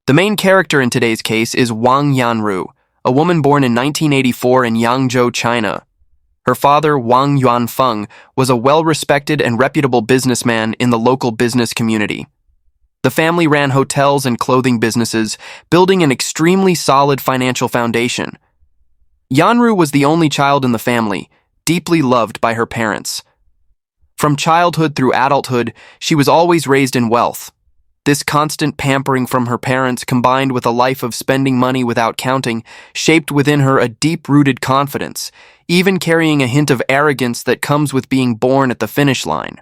The main character in today's case is Wang Yanru, a woman born in 1984 in Yangzhou, China. Her father, Wang Yuanfeng, was a well-respected and reputable businessman in the local business community. The family ran hotels and clothing businesses, building an extremely solid financial foundation. Yanru was the only child in the family, deeply loved by her parents. From childhood through adulthood, she was always raised in wealth. This constant pampering from her parents, combined with a life of spending money without counting, shaped within her a deep-rooted confidence, even carrying a hint of arrogance that comes with being born at the finish line.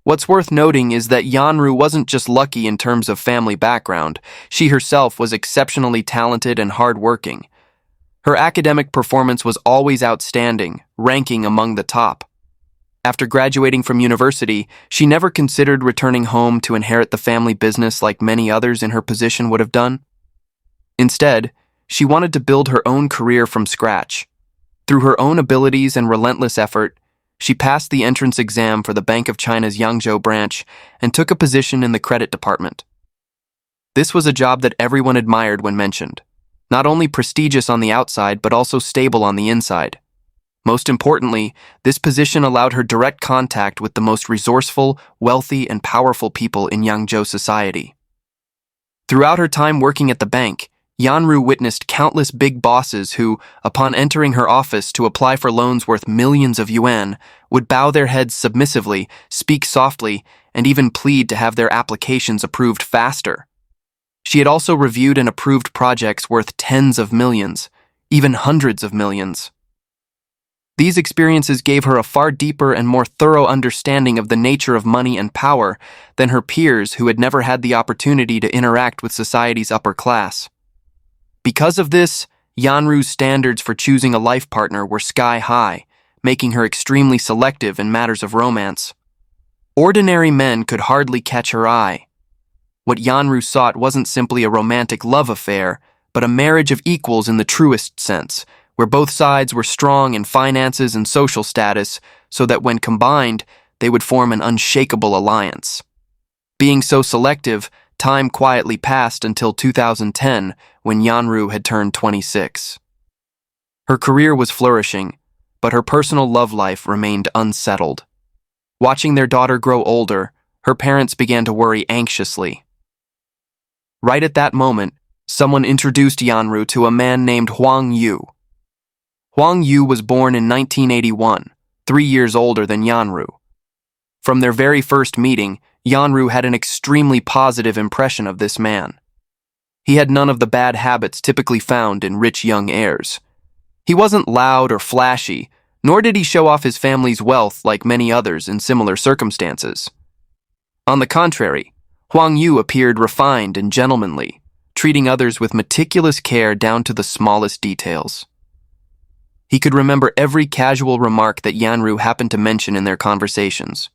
What's worth noting is that Yanru wasn't just lucky in terms of family background. She herself was exceptionally talented and hardworking. Her academic performance was always outstanding, ranking among the top. After graduating from university, she never considered returning home to inherit the family business like many others in her position would have done. Instead, she wanted to build her own career from scratch. Through her own abilities and relentless effort, she passed the entrance exam for the Bank of China's Yangzhou branch and took a position in the credit department. This was a job that everyone admired when mentioned, not only prestigious on the outside but also stable on the inside. Most importantly, this position allowed her direct contact with the most resourceful, wealthy, and powerful people in Yangzhou society. Throughout her time working at the bank, Yanru witnessed countless big bosses who, upon entering her office to apply for loans worth millions of yuan, would bow their heads submissively, speak softly, and even plead to have their applications approved faster. She had also reviewed and approved projects worth tens of millions, even hundreds of millions. These experiences gave her a far deeper and more thorough understanding of the nature of money and power than her peers who had never had the opportunity to interact with society's upper class. Because of this, Yanru's standards for choosing a life partner were sky-high, making her extremely selective in matters of romance. Ordinary men could hardly catch her eye. What Yanru sought wasn't simply a romantic love affair, but a marriage of equals in the truest sense, where both sides were strong in finances and social status, so that when combined, they would form an unshakable alliance. Being so selective, time quietly passed until 2010, when Yanru had turned 26. Her career was flourishing, but her personal love life remained unsettled. Watching their daughter grow older, her parents began to worry anxiously. Right at that moment, someone introduced Yanru to a man named Huang Yu. Huang Yu was born in 1981, 3 years older than Yanru. From their very first meeting, Yanru had an extremely positive impression of this man. He had none of the bad habits typically found in rich young heirs. He wasn't loud or flashy, nor did he show off his family's wealth like many others in similar circumstances. On the contrary, Huang Yu appeared refined and gentlemanly, treating others with meticulous care down to the smallest details. He could remember every casual remark that Yanru happened to mention in their conversations.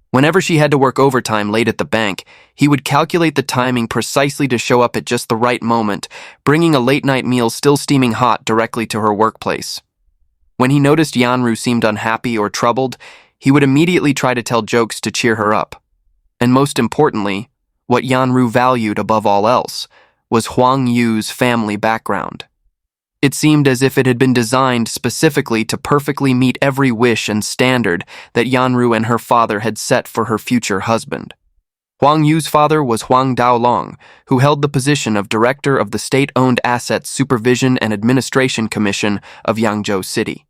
Whenever she had to work overtime late at the bank, he would calculate the timing precisely to show up at just the right moment, bringing a late-night meal still steaming hot directly to her workplace. When he noticed Yanru seemed unhappy or troubled, he would immediately try to tell jokes to cheer her up. And most importantly, what Yanru valued above all else was Huang Yu's family background. It seemed as if it had been designed specifically to perfectly meet every wish and standard that Yanru and her father had set for her future husband. Huang Yu's father was Huang Daolong, who held the position of director of the State-Owned Assets Supervision and Administration Commission of Yangzhou City.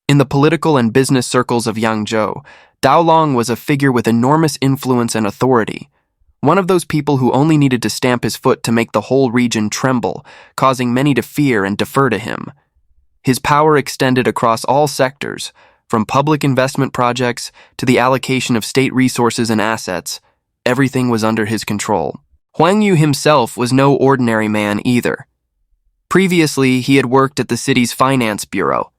In the political and business circles of Yangzhou, Daolong was a figure with enormous influence and authority. One of those people who only needed to stamp his foot to make the whole region tremble, causing many to fear and defer to him. His power extended across all sectors, from public investment projects to the allocation of state resources and assets. Everything was under his control. Huang Yu himself was no ordinary man either. Previously, he had worked at the city's finance bureau.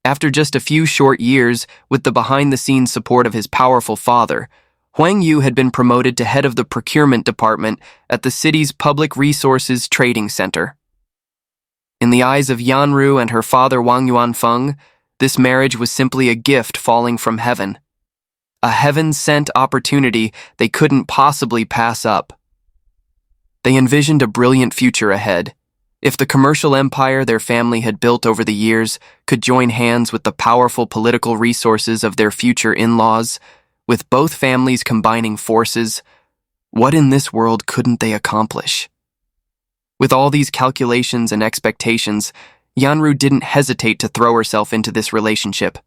After just a few short years, with the behind-the-scenes support of his powerful father, Huang Yu had been promoted to head of the procurement department at the city's Public Resources Trading Center. In the eyes of Yanru and her father Wang Yuanfeng, this marriage was simply a gift falling from heaven. A heaven-sent opportunity they couldn't possibly pass up. They envisioned a brilliant future ahead. If the commercial empire their family had built over the years could join hands with the powerful political resources of their future in-laws, with both families combining forces, what in this world couldn't they accomplish? With all these calculations and expectations, Yanru didn't hesitate to throw herself into this relationship.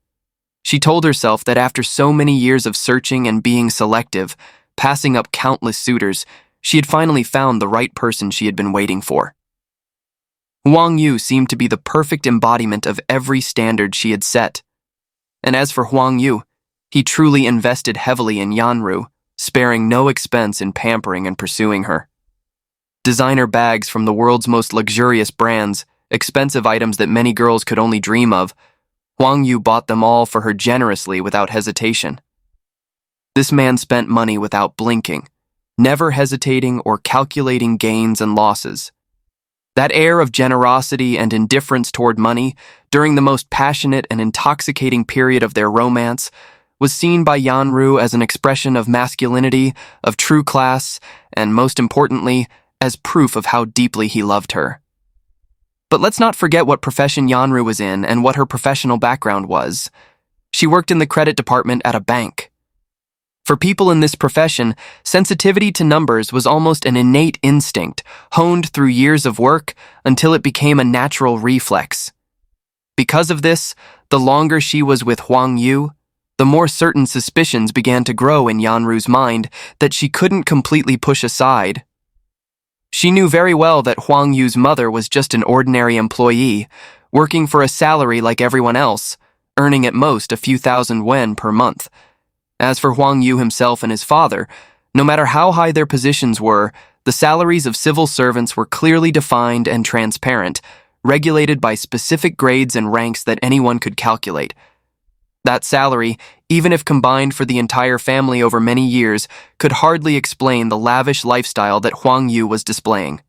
She told herself that after so many years of searching and being selective, passing up countless suitors, she had finally found the right person she had been waiting for. Wang Yu seemed to be the perfect embodiment of every standard she had set. And as for Wang Yu, he truly invested heavily in Yanru, sparing no expense in pampering and pursuing her. Designer bags from the world's most luxurious brands, expensive items that many girls could only dream of, Wang Yu bought them all for her generously without hesitation. This man spent money without blinking, never hesitating or calculating gains and losses. That air of generosity and indifference toward money, during the most passionate and intoxicating period of their romance, was seen by Yanru as an expression of masculinity, of true class, and most importantly, as proof of how deeply he loved her. But let's not forget what profession Yanru was in and what her professional background was. She worked in the credit department at a bank. For people in this profession, sensitivity to numbers was almost an innate instinct, honed through years of work until it became a natural reflex. Because of this, the longer she was with Wang Yu, the more certain suspicions began to grow in Yanru's mind that she couldn't completely push aside. She knew very well that Wang Yu's mother was just an ordinary employee, working for a salary like everyone else, earning at most a few thousand yuan per month. As for Wang Yu himself and his father, no matter how high their positions were, the salaries of civil servants were clearly defined and transparent, regulated by specific grades and ranks that anyone could calculate. That salary, even if combined for the entire family over many years, could hardly explain the lavish lifestyle that Wang Yu was displaying.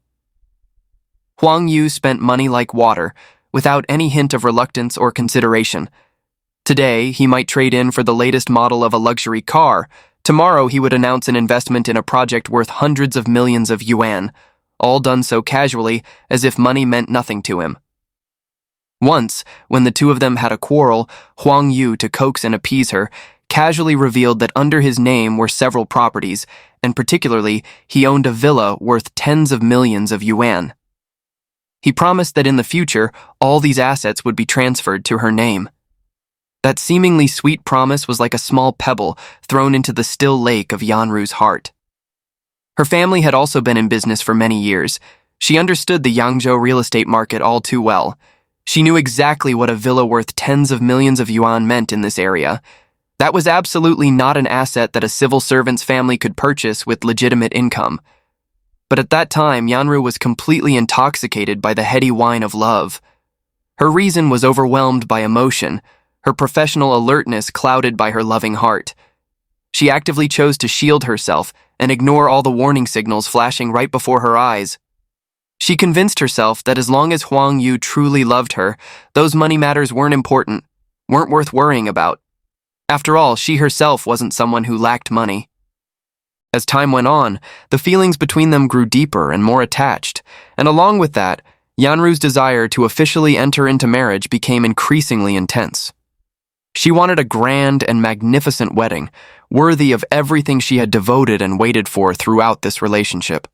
Wang Yu spent money like water, without any hint of reluctance or consideration. Today, he might trade in for the latest model of a luxury car. Tomorrow, he would announce an investment in a project worth hundreds of millions of yuan, all done so casually as if money meant nothing to him. Once, when the two of them had a quarrel, Wang Yu, to coax and appease her, casually revealed that under his name were several properties, and particularly, he owned a villa worth tens of millions of yuan. He promised that in the future, all these assets would be transferred to her name. That seemingly sweet promise was like a small pebble thrown into the still lake of Yanru's heart. Her family had also been in business for many years. She understood the Yangzhou real estate market all too well. She knew exactly what a villa worth tens of millions of yuan meant in this area. That was absolutely not an asset that a civil servant's family could purchase with legitimate income. But at that time, Yanru was completely intoxicated by the heady wine of love. Her reason was overwhelmed by emotion, her professional alertness clouded by her loving heart. She actively chose to shield herself and ignore all the warning signals flashing right before her eyes. She convinced herself that as long as Wang Yu truly loved her, those money matters weren't important, weren't worth worrying about. After all, she herself wasn't someone who lacked money. As time went on, the feelings between them grew deeper and more attached, and along with that, Yanru's desire to officially enter into marriage became increasingly intense. She wanted a grand and magnificent wedding, worthy of everything she had devoted and waited for throughout this relationship.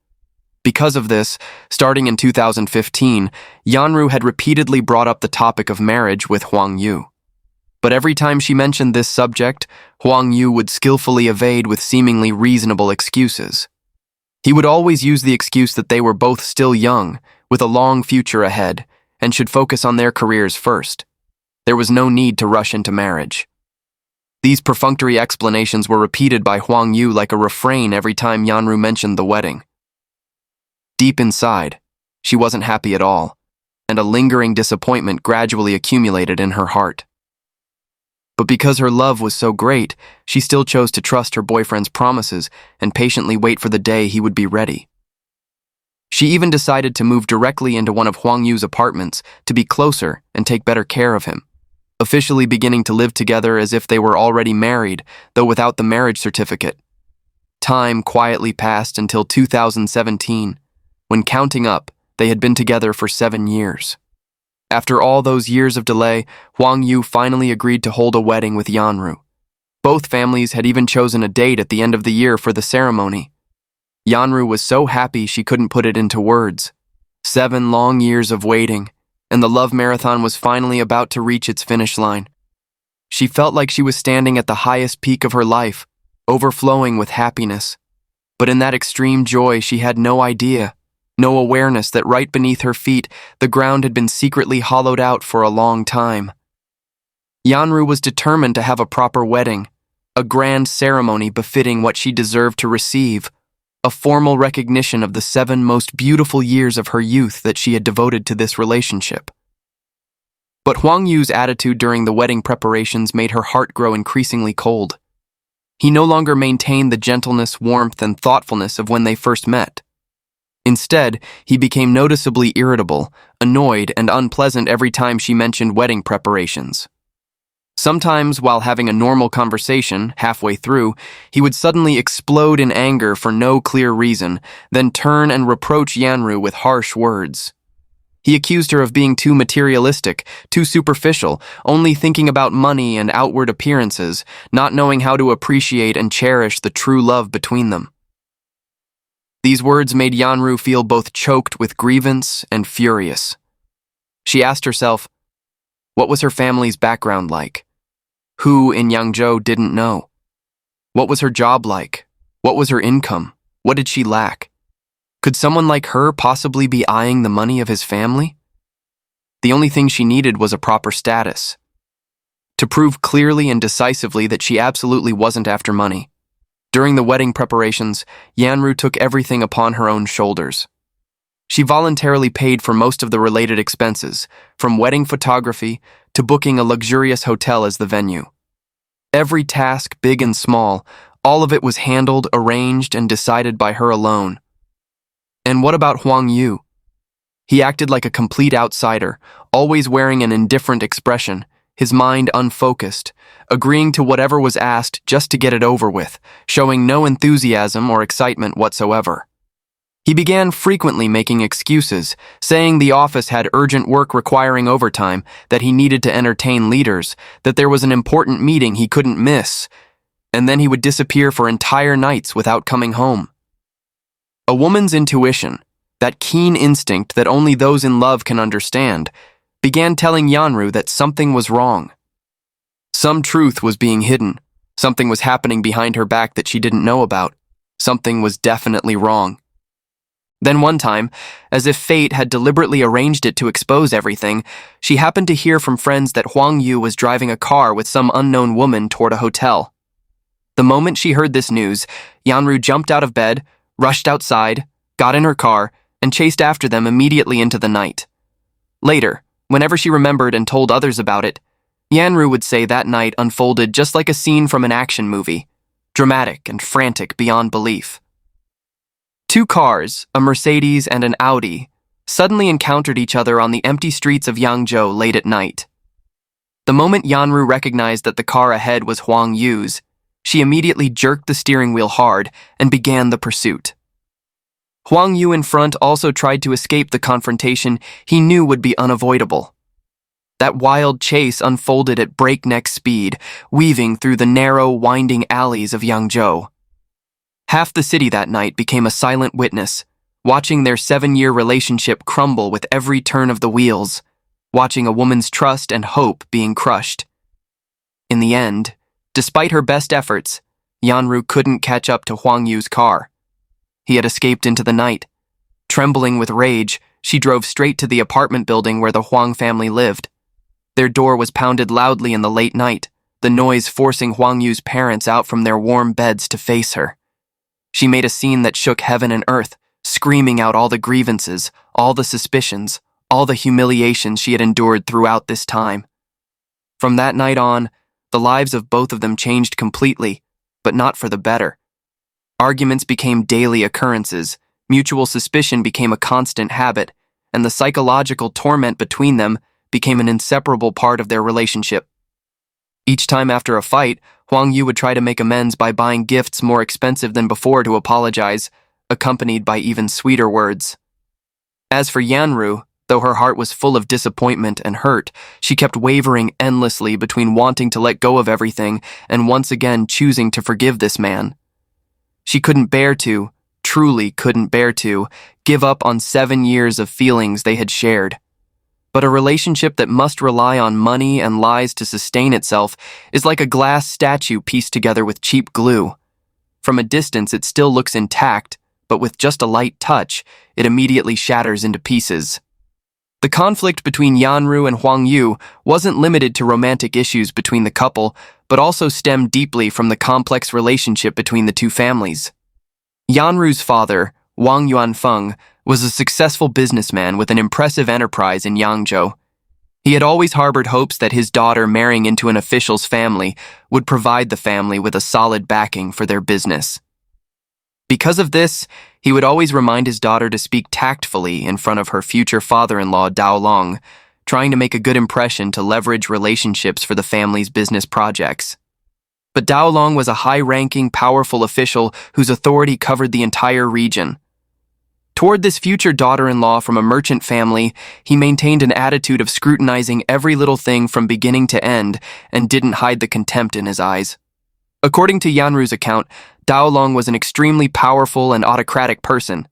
Because of this, starting in 2015, Yanru had repeatedly brought up the topic of marriage with Wang Yu. But every time she mentioned this subject, Wang Yu would skillfully evade with seemingly reasonable excuses. He would always use the excuse that they were both still young, with a long future ahead, and should focus on their careers first. There was no need to rush into marriage. These perfunctory explanations were repeated by Wang Yu like a refrain every time Yanru mentioned the wedding. Deep inside, she wasn't happy at all, and a lingering disappointment gradually accumulated in her heart. But because her love was so great, she still chose to trust her boyfriend's promises and patiently wait for the day he would be ready. She even decided to move directly into one of Wang Yu's apartments to be closer and take better care of him, officially beginning to live together as if they were already married, though without the marriage certificate. Time quietly passed until 2017. When counting up, they had been together for 7 years. After all those years of delay, Wang Yu finally agreed to hold a wedding with Yanru. Both families had even chosen a date at the end of the year for the ceremony. Yanru was so happy she couldn't put it into words. 7 long years of waiting, and the love marathon was finally about to reach its finish line. She felt like she was standing at the highest peak of her life, overflowing with happiness. But in that extreme joy, she had no idea, no awareness that right beneath her feet, the ground had been secretly hollowed out for a long time. Yanru was determined to have a proper wedding, a grand ceremony befitting what she deserved to receive, a formal recognition of the 7 most beautiful years of her youth that she had devoted to this relationship. But Huang Yu's attitude during the wedding preparations made her heart grow increasingly cold. He no longer maintained the gentleness, warmth, and thoughtfulness of when they first met. Instead, he became noticeably irritable, annoyed, and unpleasant every time she mentioned wedding preparations. Sometimes, while having a normal conversation, halfway through, he would suddenly explode in anger for no clear reason, then turn and reproach Yanru with harsh words. He accused her of being too materialistic, too superficial, only thinking about money and outward appearances, not knowing how to appreciate and cherish the true love between them. These words made Yanru feel both choked with grievance and furious. She asked herself, what was her family's background like? Who in Yangzhou didn't know? What was her job like? What was her income? What did she lack? Could someone like her possibly be eyeing the money of his family? The only thing she needed was a proper status. To prove clearly and decisively that she absolutely wasn't after money. During the wedding preparations, Yanru took everything upon her own shoulders. She voluntarily paid for most of the related expenses, from wedding photography to booking a luxurious hotel as the venue. Every task, big and small, all of it was handled, arranged, and decided by her alone. And what about Huang Yu? He acted like a complete outsider, always wearing an indifferent expression, his mind unfocused, agreeing to whatever was asked just to get it over with, showing no enthusiasm or excitement whatsoever. He began frequently making excuses, saying the office had urgent work requiring overtime, that he needed to entertain leaders, that there was an important meeting he couldn't miss, and then he would disappear for entire nights without coming home. A woman's intuition, that keen instinct that only those in love can understand, began telling Yanru that something was wrong. Some truth was being hidden, something was happening behind her back that she didn't know about, something was definitely wrong. Then one time, as if fate had deliberately arranged it to expose everything, she happened to hear from friends that Huang Yu was driving a car with some unknown woman toward a hotel. The moment she heard this news, Yanru jumped out of bed, rushed outside, got in her car, and chased after them immediately into the night. Later, whenever she remembered and told others about it, Yanru would say that night unfolded just like a scene from an action movie, dramatic and frantic beyond belief. 2 cars, a Mercedes and an Audi, suddenly encountered each other on the empty streets of Yangzhou late at night. The moment Yanru recognized that the car ahead was Huang Yu's, she immediately jerked the steering wheel hard and began the pursuit. Huang Yu in front also tried to escape the confrontation he knew would be unavoidable. That wild chase unfolded at breakneck speed, weaving through the narrow, winding alleys of Yangzhou. Half the city that night became a silent witness, watching their 7-year relationship crumble with every turn of the wheels, watching a woman's trust and hope being crushed. In the end, despite her best efforts, Yanru couldn't catch up to Huang Yu's car. He had escaped into the night. Trembling with rage, she drove straight to the apartment building where the Huang family lived. Their door was pounded loudly in the late night, the noise forcing Huang Yu's parents out from their warm beds to face her. She made a scene that shook heaven and earth, screaming out all the grievances, all the suspicions, all the humiliations she had endured throughout this time. From that night on, the lives of both of them changed completely, but not for the better. Arguments became daily occurrences, mutual suspicion became a constant habit, and the psychological torment between them became an inseparable part of their relationship. Each time after a fight, Huang Yu would try to make amends by buying gifts more expensive than before to apologize, accompanied by even sweeter words. As for Yanru, though her heart was full of disappointment and hurt, she kept wavering endlessly between wanting to let go of everything and once again choosing to forgive this man. She couldn't bear to, truly couldn't bear to, give up on 7 years of feelings they had shared. But a relationship that must rely on money and lies to sustain itself is like a glass statue pieced together with cheap glue. From a distance, it still looks intact, but with just a light touch, it immediately shatters into pieces. The conflict between Yanru and Huang Yu wasn't limited to romantic issues between the couple, but also stemmed deeply from the complex relationship between the two families. Yanru's father, Wang Yuanfeng, was a successful businessman with an impressive enterprise in Yangzhou. He had always harbored hopes that his daughter marrying into an official's family would provide the family with a solid backing for their business. Because of this, he would always remind his daughter to speak tactfully in front of her future father-in-law Dao Long, trying to make a good impression to leverage relationships for the family's business projects. But Dao Long was a high-ranking, powerful official whose authority covered the entire region. Toward this future daughter-in-law from a merchant family, he maintained an attitude of scrutinizing every little thing from beginning to end and didn't hide the contempt in his eyes. According to Yanru's account, Dao Long was an extremely powerful and autocratic person.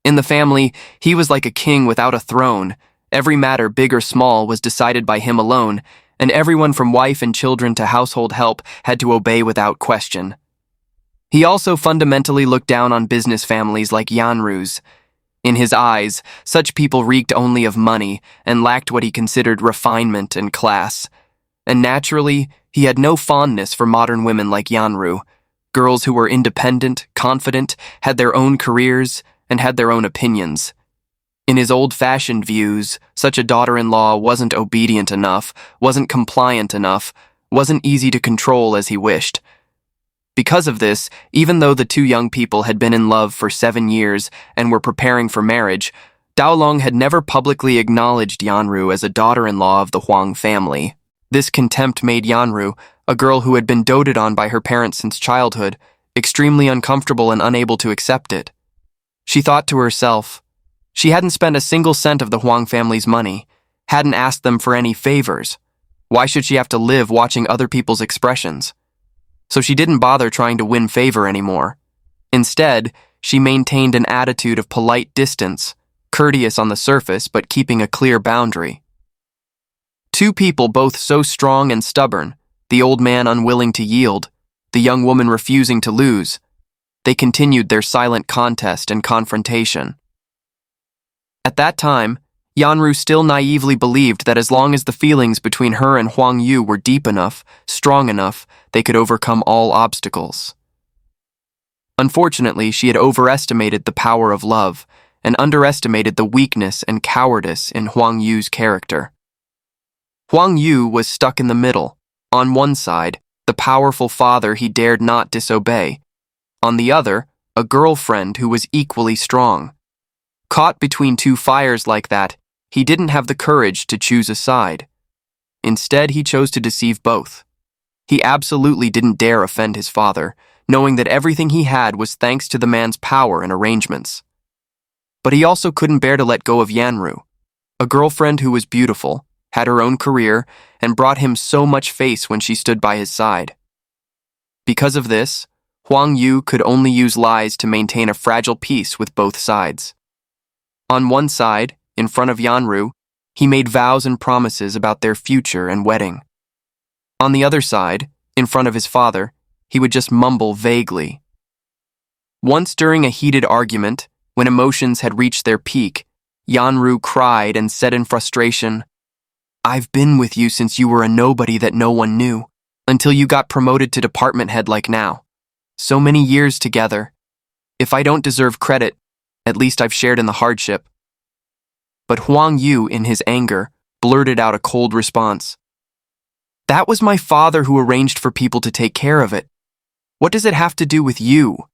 In the family, he was like a king without a throne. Every matter, big or small, was decided by him alone, and everyone from wife and children to household help had to obey without question. He also fundamentally looked down on business families like Yanru's. In his eyes, such people reeked only of money and lacked what he considered refinement and class. And naturally, he had no fondness for modern women like Yanru, girls who were independent, confident, had their own careers, and had their own opinions. In his old-fashioned views, such a daughter-in-law wasn't obedient enough, wasn't compliant enough, wasn't easy to control as he wished. Because of this, even though the two young people had been in love for 7 years and were preparing for marriage, Dao Long had never publicly acknowledged Yanru as a daughter-in-law of the Huang family. This contempt made Yanru, a girl who had been doted on by her parents since childhood, extremely uncomfortable and unable to accept it. She thought to herself, she hadn't spent a single cent of the Huang family's money, hadn't asked them for any favors. Why should she have to live watching other people's expressions? So she didn't bother trying to win favor anymore. Instead, she maintained an attitude of polite distance, courteous on the surface but keeping a clear boundary. Two people both so strong and stubborn, the old man unwilling to yield, the young woman refusing to lose. They continued their silent contest and confrontation. At that time, Yanru still naively believed that as long as the feelings between her and Huang Yu were deep enough, strong enough, they could overcome all obstacles. Unfortunately, she had overestimated the power of love and underestimated the weakness and cowardice in Huang Yu's character. Huang Yu was stuck in the middle. On one side, the powerful father he dared not disobey. On the other, a girlfriend who was equally strong. Caught between two fires like that, he didn't have the courage to choose a side. Instead, he chose to deceive both. He absolutely didn't dare offend his father, knowing that everything he had was thanks to the man's power and arrangements. But he also couldn't bear to let go of Yanru, a girlfriend who was beautiful, had her own career, and brought him so much face when she stood by his side. Because of this, Huang Yu could only use lies to maintain a fragile peace with both sides. On one side, in front of Yanru, he made vows and promises about their future and wedding. On the other side, in front of his father, he would just mumble vaguely. Once during a heated argument, when emotions had reached their peak, Yanru cried and said in frustration, "I've been with you since you were a nobody that no one knew, until you got promoted to department head like now. So many years together. If I don't deserve credit, at least I've shared in the hardship." But Huang Yu, in his anger, blurted out a cold response. "That was my father who arranged for people to take care of it. What does it have to do with you?"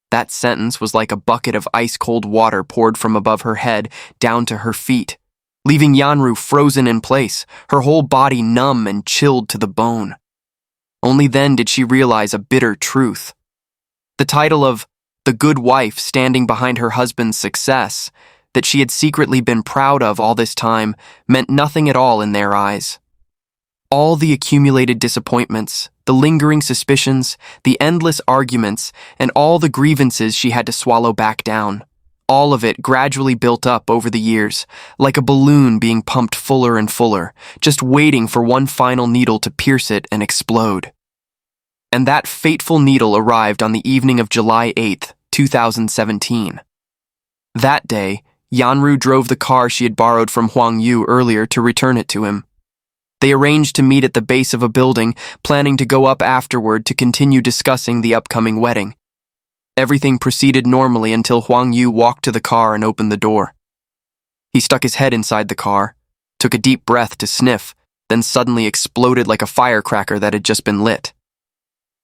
That sentence was like a bucket of ice-cold water poured from above her head down to her feet, leaving Yanru frozen in place, her whole body numb and chilled to the bone. Only then did she realize a bitter truth. The title of the good wife standing behind her husband's success, that she had secretly been proud of all this time, meant nothing at all in their eyes. All the accumulated disappointments, the lingering suspicions, the endless arguments, and all the grievances she had to swallow back down, all of it gradually built up over the years, like a balloon being pumped fuller and fuller, just waiting for one final needle to pierce it and explode. And that fateful needle arrived on the evening of July 8th, 2017. That day, Yanru drove the car she had borrowed from Huang Yu earlier to return it to him. They arranged to meet at the base of a building, planning to go up afterward to continue discussing the upcoming wedding. Everything proceeded normally until Huang Yu walked to the car and opened the door. He stuck his head inside the car, took a deep breath to sniff, then suddenly exploded like a firecracker that had just been lit.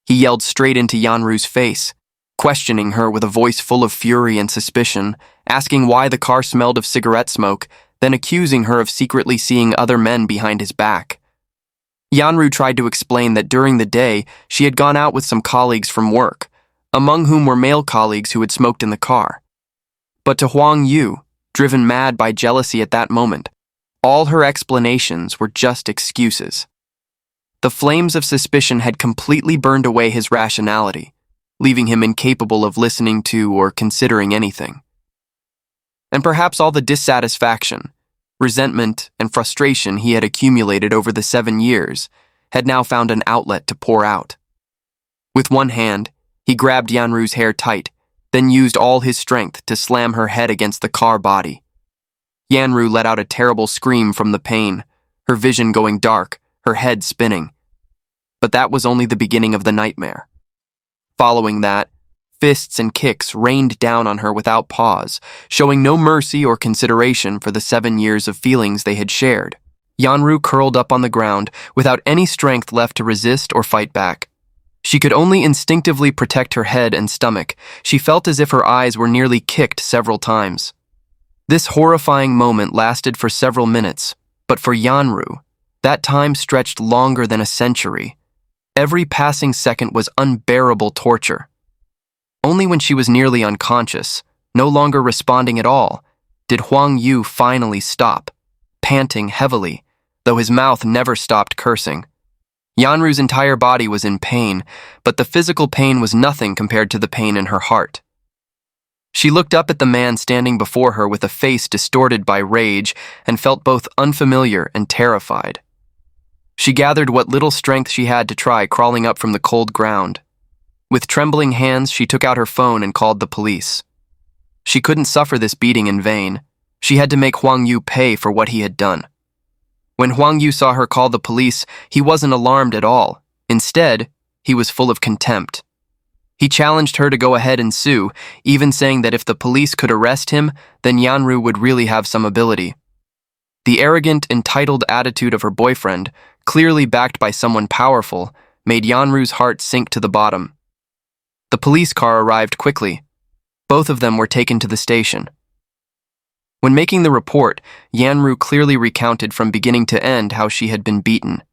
He yelled straight into Yanru's face, questioning her with a voice full of fury and suspicion, asking why the car smelled of cigarette smoke, then accusing her of secretly seeing other men behind his back. Yanru tried to explain that during the day she had gone out with some colleagues from work, among whom were male colleagues who had smoked in the car. But to Huang Yu, driven mad by jealousy at that moment, all her explanations were just excuses. The flames of suspicion had completely burned away his rationality, leaving him incapable of listening to or considering anything. And perhaps all the dissatisfaction, resentment, and frustration he had accumulated over the 7 years had now found an outlet to pour out. With one hand, he grabbed Yanru's hair tight, then used all his strength to slam her head against the car body. Yanru let out a terrible scream from the pain, her vision going dark, her head spinning. But that was only the beginning of the nightmare. Following that, fists and kicks rained down on her without pause, showing no mercy or consideration for the 7 years of feelings they had shared. Yanru curled up on the ground without any strength left to resist or fight back. She could only instinctively protect her head and stomach. She felt as if her eyes were nearly kicked several times. This horrifying moment lasted for several minutes, but for Yanru, that time stretched longer than a century. Every passing second was unbearable torture. Only when she was nearly unconscious, no longer responding at all, did Huang Yu finally stop, panting heavily, though his mouth never stopped cursing. Yanru's entire body was in pain, but the physical pain was nothing compared to the pain in her heart. She looked up at the man standing before her with a face distorted by rage and felt both unfamiliar and terrified. She gathered what little strength she had to try crawling up from the cold ground. With trembling hands, she took out her phone and called the police. She couldn't suffer this beating in vain. She had to make Huang Yu pay for what he had done. When Huang Yu saw her call the police, he wasn't alarmed at all. Instead, he was full of contempt. He challenged her to go ahead and sue, even saying that if the police could arrest him, then Yanru would really have some ability. The arrogant, entitled attitude of her boyfriend, clearly backed by someone powerful, made Yanru's heart sink to the bottom. The police car arrived quickly. Both of them were taken to the station. When making the report, Yanru clearly recounted from beginning to end how she had been beaten.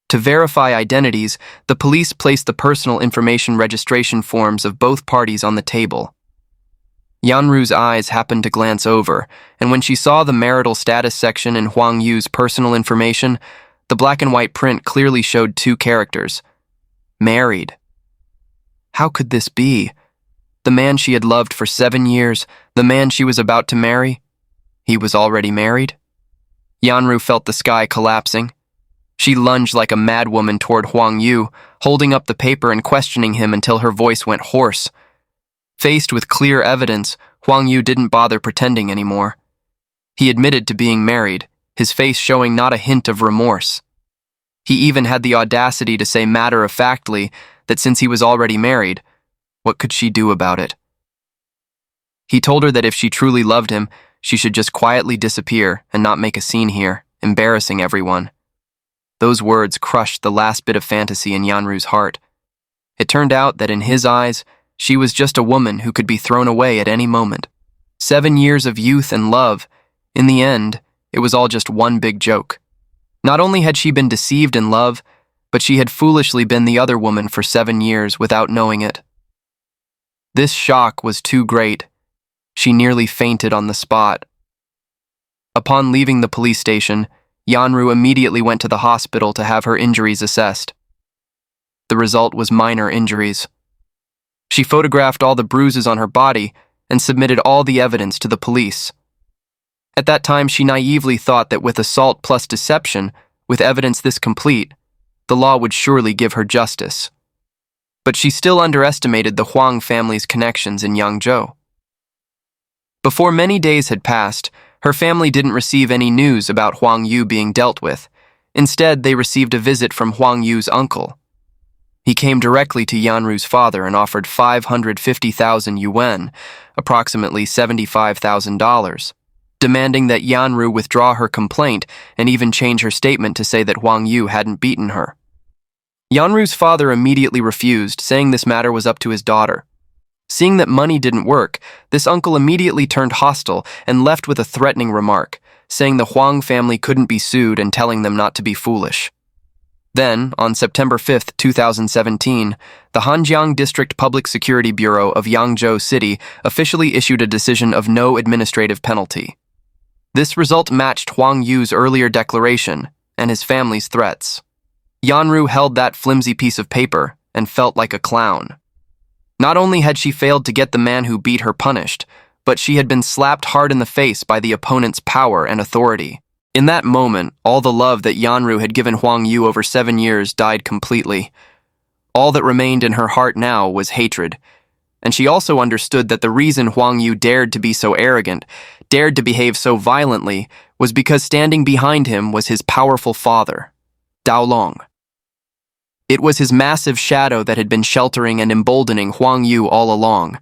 To verify identities, the police placed the personal information registration forms of both parties on the table. Yanru's eyes happened to glance over, and when she saw the marital status section in Huang Yu's personal information, the black and white print clearly showed 2 characters. Married. How could this be? The man she had loved for 7 years, the man she was about to marry, he was already married? Yanru felt the sky collapsing. She lunged like a madwoman toward Huang Yu, holding up the paper and questioning him until her voice went hoarse. Faced with clear evidence, Huang Yu didn't bother pretending anymore. He admitted to being married, his face showing not a hint of remorse. He even had the audacity to say matter-of-factly that since he was already married, what could she do about it? He told her that if she truly loved him, she should just quietly disappear and not make a scene here, embarrassing everyone. Those words crushed the last bit of fantasy in Yanru's heart. It turned out that in his eyes, she was just a woman who could be thrown away at any moment. 7 years of youth and love. In the end, it was all just one big joke. Not only had she been deceived in love, but she had foolishly been the other woman for 7 years without knowing it. This shock was too great. She nearly fainted on the spot. Upon leaving the police station, Yanru immediately went to the hospital to have her injuries assessed. The result was minor injuries. She photographed all the bruises on her body and submitted all the evidence to the police. At that time, she naively thought that with assault plus deception, with evidence this complete, the law would surely give her justice. But she still underestimated the Wang family's connections in Yangzhou. Before many days had passed, her family didn't receive any news about Huang Yu being dealt with. Instead, they received a visit from Huang Yu's uncle. He came directly to Yanru's father and offered 550,000 yuan, approximately $75,000, demanding that Yanru withdraw her complaint and even change her statement to say that Huang Yu hadn't beaten her. Yanru's father immediately refused, saying this matter was up to his daughter. Seeing that money didn't work, this uncle immediately turned hostile and left with a threatening remark, saying the Huang family couldn't be sued and telling them not to be foolish. Then, on September 5, 2017, the Hanjiang District Public Security Bureau of Yangzhou City officially issued a decision of no administrative penalty. This result matched Huang Yu's earlier declaration and his family's threats. Yanru held that flimsy piece of paper and felt like a clown. Not only had she failed to get the man who beat her punished, but she had been slapped hard in the face by the opponent's power and authority. In that moment, all the love that Yanru had given Huang Yu over 7 years died completely. All that remained in her heart now was hatred. And she also understood that the reason Huang Yu dared to be so arrogant, dared to behave so violently, was because standing behind him was his powerful father, Dao Long. It was his massive shadow that had been sheltering and emboldening Huang Yu all along.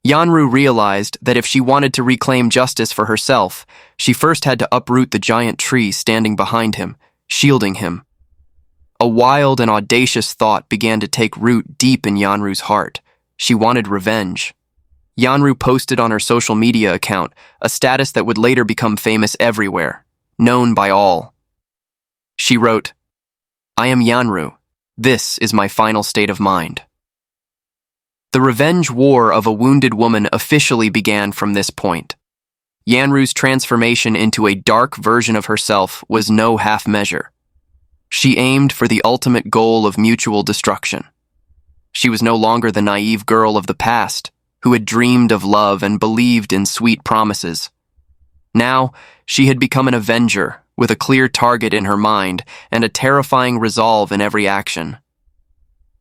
Yanru realized that if she wanted to reclaim justice for herself, she first had to uproot the giant tree standing behind him, shielding him. A wild and audacious thought began to take root deep in Yanru's heart. She wanted revenge. Yanru posted on her social media account a status that would later become famous everywhere, known by all. She wrote, "I am Yanru. This is my final state of mind." The revenge war of a wounded woman officially began from this point. Yanru's transformation into a dark version of herself was no half measure. She aimed for the ultimate goal of mutual destruction. She was no longer the naive girl of the past, who had dreamed of love and believed in sweet promises. Now, she had become an avenger, with a clear target in her mind and a terrifying resolve in every action.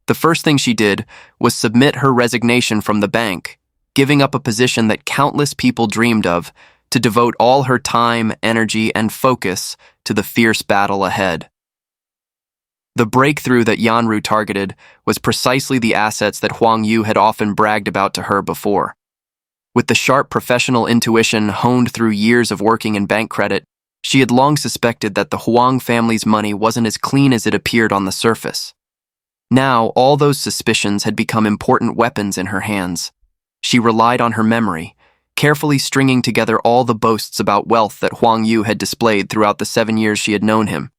The first thing she did was submit her resignation from the bank, giving up a position that countless people dreamed of, to devote all her time, energy, and focus to the fierce battle ahead. The breakthrough that Yanru targeted was precisely the assets that Huang Yu had often bragged about to her before. With the sharp professional intuition honed through years of working in bank credit, she had long suspected that the Huang family's money wasn't as clean as it appeared on the surface. Now, all those suspicions had become important weapons in her hands. She relied on her memory, carefully stringing together all the boasts about wealth that Huang Yu had displayed throughout the 7 years she had known him.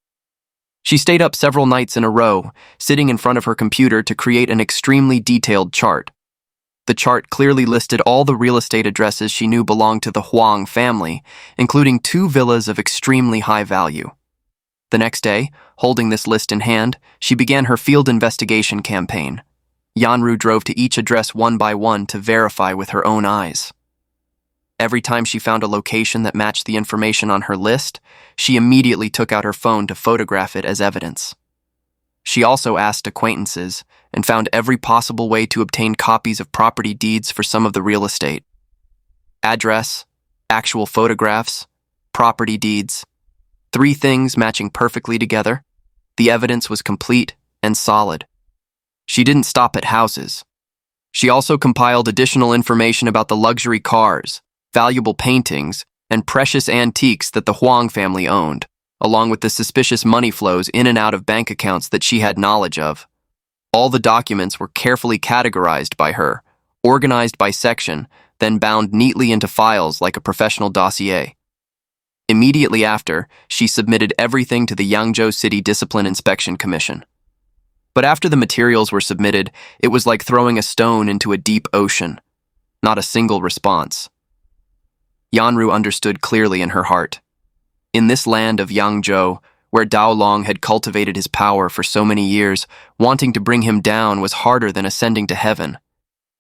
She stayed up several nights in a row, sitting in front of her computer to create an extremely detailed chart. The chart clearly listed all the real estate addresses she knew belonged to the Huang family, including 2 villas of extremely high value. The next day, holding this list in hand, she began her field investigation campaign. Yanru drove to each address one by one to verify with her own eyes. Every time she found a location that matched the information on her list, she immediately took out her phone to photograph it as evidence. She also asked acquaintances and found every possible way to obtain copies of property deeds for some of the real estate. Address, actual photographs, property deeds. 3 things matching perfectly together. The evidence was complete and solid. She didn't stop at houses. She also compiled additional information about the luxury cars, valuable paintings, and precious antiques that the Huang family owned, along with the suspicious money flows in and out of bank accounts that she had knowledge of. All the documents were carefully categorized by her, organized by section, then bound neatly into files like a professional dossier. Immediately after, she submitted everything to the Yangzhou City Discipline Inspection Commission. But after the materials were submitted, it was like throwing a stone into a deep ocean. Not a single response. Yanru understood clearly in her heart. In this land of Yangzhou, where Dao Long had cultivated his power for so many years, wanting to bring him down was harder than ascending to heaven.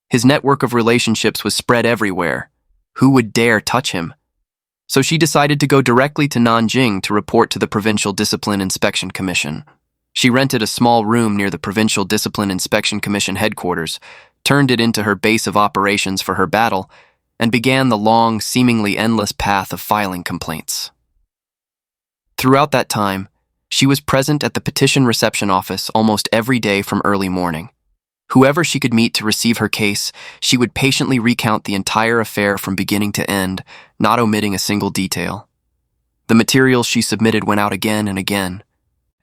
His network of relationships was spread everywhere. Who would dare touch him? So she decided to go directly to Nanjing to report to the Provincial Discipline Inspection Commission. She rented a small room near the Provincial Discipline Inspection Commission headquarters, turned it into her base of operations for her battle, and began the long, seemingly endless path of filing complaints. Throughout that time, she was present at the petition reception office almost every day from early morning. Whoever she could meet to receive her case, she would patiently recount the entire affair from beginning to end, not omitting a single detail. The materials she submitted went out again and again.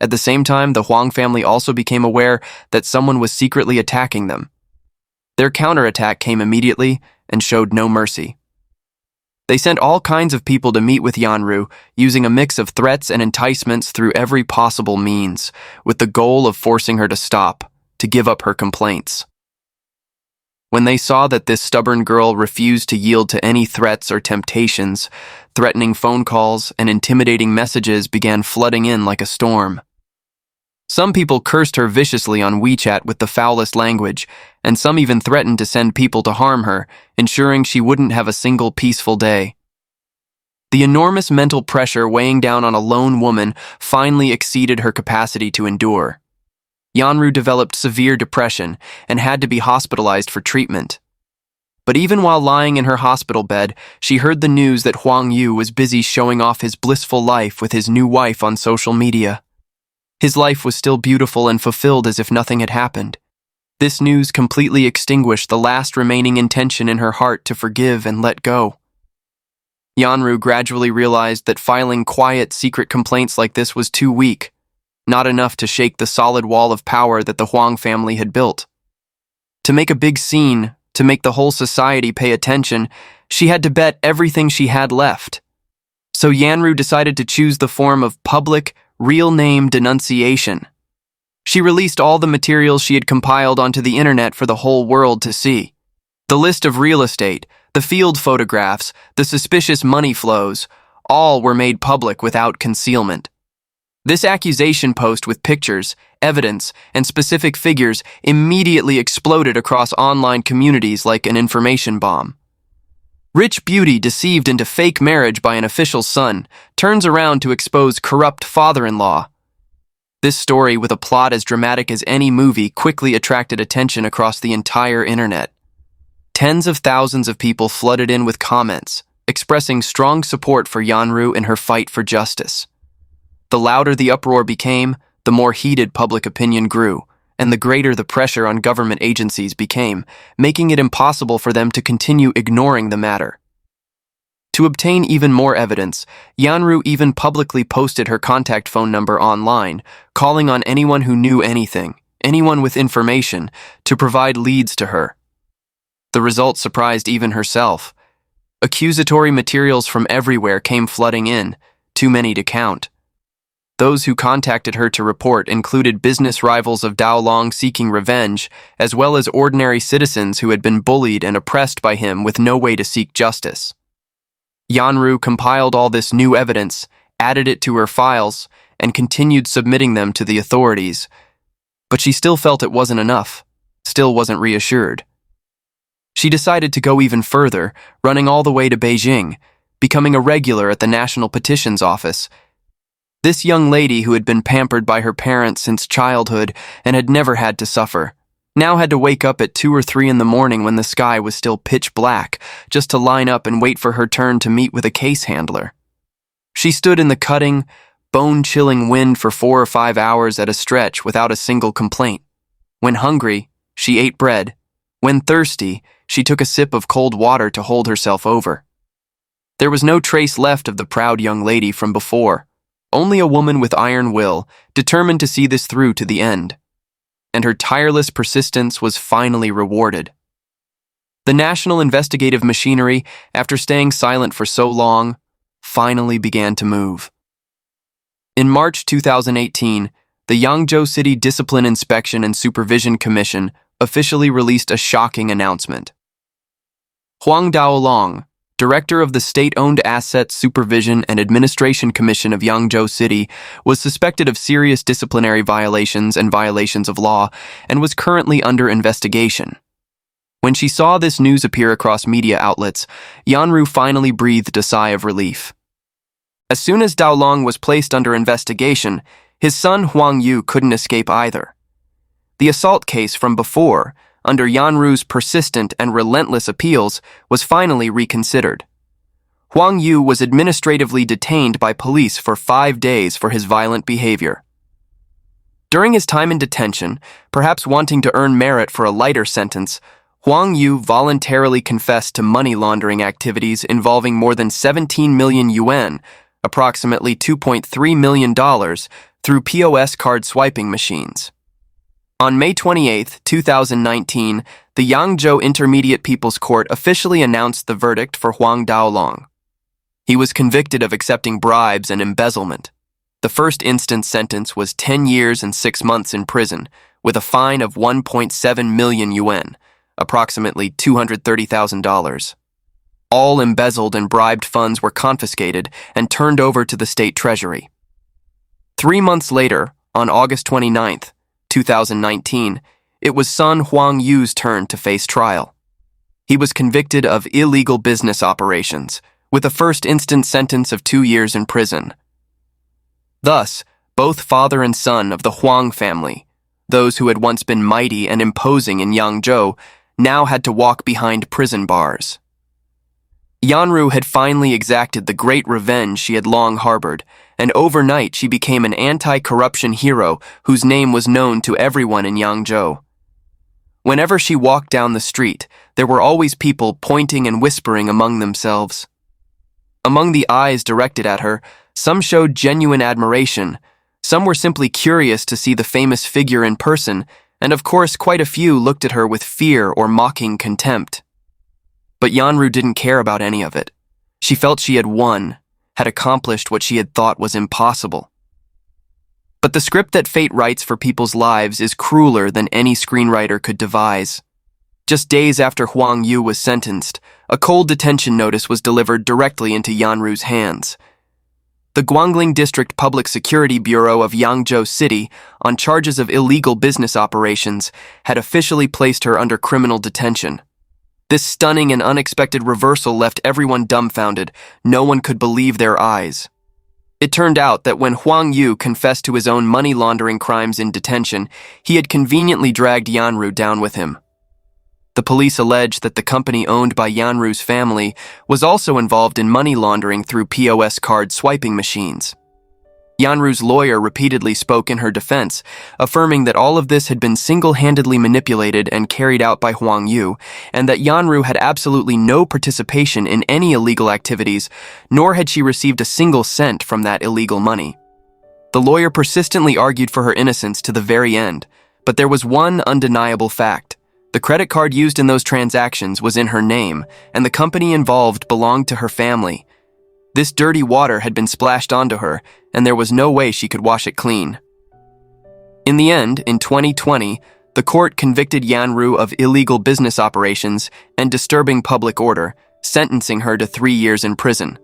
At the same time, the Wang family also became aware that someone was secretly attacking them. Their counterattack came immediately and showed no mercy. They sent all kinds of people to meet with Yanru, using a mix of threats and enticements through every possible means, with the goal of forcing her to stop, to give up her complaints. When they saw that this stubborn girl refused to yield to any threats or temptations, threatening phone calls and intimidating messages began flooding in like a storm. Some people cursed her viciously on WeChat with the foulest language, and some even threatened to send people to harm her, ensuring she wouldn't have a single peaceful day. The enormous mental pressure weighing down on a lone woman finally exceeded her capacity to endure. Yanru developed severe depression and had to be hospitalized for treatment. But even while lying in her hospital bed, she heard the news that Huang Yu was busy showing off his blissful life with his new wife on social media. His life was still beautiful and fulfilled as if nothing had happened. This news completely extinguished the last remaining intention in her heart to forgive and let go. Yanru gradually realized that filing quiet, secret complaints like this was too weak, not enough to shake the solid wall of power that the Huang family had built. To make a big scene, to make the whole society pay attention, she had to bet everything she had left. So Yanru decided to choose the form of public, real-name denunciation. She released all the materials she had compiled onto the internet for the whole world to see. The list of real estate, the field photographs, the suspicious money flows, all were made public without concealment. This accusation post with pictures, evidence, and specific figures immediately exploded across online communities like an information bomb. Rich beauty deceived into fake marriage by an official son turns around to expose corrupt father-in-law. This story, with a plot as dramatic as any movie, quickly attracted attention across the entire internet. Tens of thousands of people flooded in with comments, expressing strong support for Yanru in her fight for justice. The louder the uproar became, the more heated public opinion grew, and the greater the pressure on government agencies became, making it impossible for them to continue ignoring the matter. To obtain even more evidence, Yanru even publicly posted her contact phone number online, calling on anyone who knew anything, anyone with information, to provide leads to her. The result surprised even herself. Accusatory materials from everywhere came flooding in, too many to count. Those who contacted her to report included business rivals of Dao Long seeking revenge, as well as ordinary citizens who had been bullied and oppressed by him with no way to seek justice. Yanru compiled all this new evidence, added it to her files, and continued submitting them to the authorities. But she still felt it wasn't enough, still wasn't reassured. She decided to go even further, running all the way to Beijing, becoming a regular at the National Petitions Office. This young lady, who had been pampered by her parents since childhood and had never had to suffer, now had to wake up at 2 or 3 in the morning when the sky was still pitch black, just to line up and wait for her turn to meet with a case handler. She stood in the cutting, bone-chilling wind for 4 or 5 hours at a stretch without a single complaint. When hungry, she ate bread. When thirsty, she took a sip of cold water to hold herself over. There was no trace left of the proud young lady from before, only a woman with iron will, determined to see this through to the end. And her tireless persistence was finally rewarded. The national investigative machinery, after staying silent for so long, finally began to move. In March 2018, the Yangzhou City Discipline Inspection and Supervision Commission officially released a shocking announcement. Huang Daolong, director of the State-Owned Assets Supervision and Administration Commission of Yangzhou City, was suspected of serious disciplinary violations and violations of law and was currently under investigation. When she saw this news appear across media outlets, Yanru finally breathed a sigh of relief. As soon as Daolong was placed under investigation, his son Huang Yu couldn't escape either. The assault case from before, under Yanru's persistent and relentless appeals, was finally reconsidered. Huang Yu was administratively detained by police for 5 days for his violent behavior. During his time in detention, perhaps wanting to earn merit for a lighter sentence, Huang Yu voluntarily confessed to money laundering activities involving more than 17 million yuan, approximately $2.3 million, through POS card swiping machines. On May 28, 2019, the Yangzhou Intermediate People's Court officially announced the verdict for Huang Daolong. He was convicted of accepting bribes and embezzlement. The first instance sentence was 10 years and 6 months in prison, with a fine of 1.7 million yuan, approximately $230,000. All embezzled and bribed funds were confiscated and turned over to the state treasury. 3 months later, on August 29, 2019, it was son Huang Yu's turn to face trial. He was convicted of illegal business operations, with a first instance sentence of 2 years in prison. Thus, both father and son of the Huang family, those who had once been mighty and imposing in Yangzhou, now had to walk behind prison bars. Yanru had finally exacted the great revenge she had long harbored, and overnight she became an anti-corruption hero whose name was known to everyone in Yangzhou. Whenever she walked down the street, there were always people pointing and whispering among themselves. Among the eyes directed at her, some showed genuine admiration, some were simply curious to see the famous figure in person, and of course quite a few looked at her with fear or mocking contempt. But Yanru didn't care about any of it. She felt she had won, had accomplished what she had thought was impossible. But the script that fate writes for people's lives is crueler than any screenwriter could devise. Just days after Huang Yu was sentenced, a cold detention notice was delivered directly into Yanru's hands. The Guangling District Public Security Bureau of Yangzhou City, on charges of illegal business operations, had officially placed her under criminal detention. This stunning and unexpected reversal left everyone dumbfounded. No one could believe their eyes. It turned out that when Huang Yu confessed to his own money laundering crimes in detention, he had conveniently dragged Yanru down with him. The police alleged that the company owned by Yanru's family was also involved in money laundering through POS card swiping machines. Yanru's lawyer repeatedly spoke in her defense, affirming that all of this had been single-handedly manipulated and carried out by Huang Yu, and that Yanru had absolutely no participation in any illegal activities, nor had she received a single cent from that illegal money. The lawyer persistently argued for her innocence to the very end, but there was one undeniable fact. The credit card used in those transactions was in her name, and the company involved belonged to her family. This dirty water had been splashed onto her, and there was no way she could wash it clean. In the end, in 2020, the court convicted Yanru of illegal business operations and disturbing public order, sentencing her to 3 years in prison.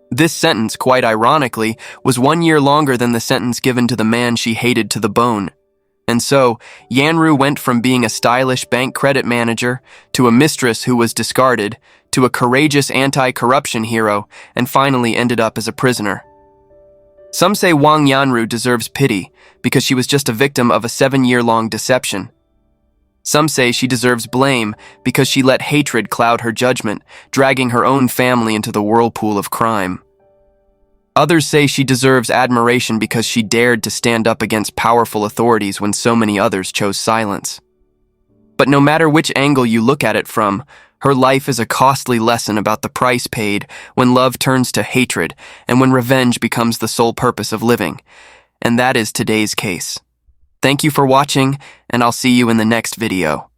This sentence, quite ironically, was 1 year longer than the sentence given to the man she hated to the bone. And so, Yanru went from being a stylish bank credit manager to a mistress who was discarded, to a courageous anti-corruption hero, and finally ended up as a prisoner. Some say Wang Yanru deserves pity because she was just a victim of a 7-year-long deception. Some say she deserves blame because she let hatred cloud her judgment, dragging her own family into the whirlpool of crime. Others say she deserves admiration because she dared to stand up against powerful authorities when so many others chose silence. But no matter which angle you look at it from, her life is a costly lesson about the price paid when love turns to hatred and when revenge becomes the sole purpose of living. And that is today's case. Thank you for watching, and I'll see you in the next video.